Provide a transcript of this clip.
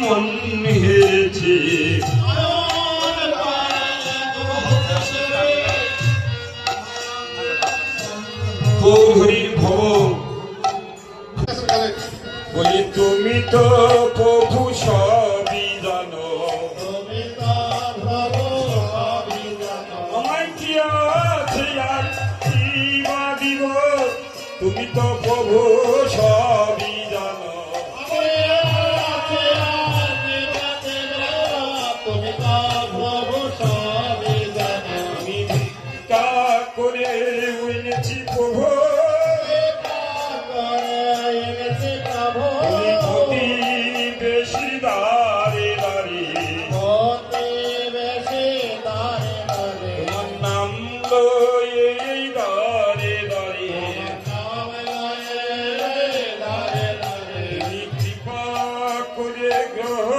মন হেরেছে। হরির ভব বলি তুমি তো প্রভু সবই জানো, আমার কি আছে আর কি বা দিব, তুমি তো প্রভু সবই জানো। আমি ভিক্ষা করে এনেছি প্রভু, বেশি দাঁড়ে দাঁড়িয়ে তোমার নাম লয়ে দাঁড়ে দাঁড়িয়ে কৃপা করে গ্রহ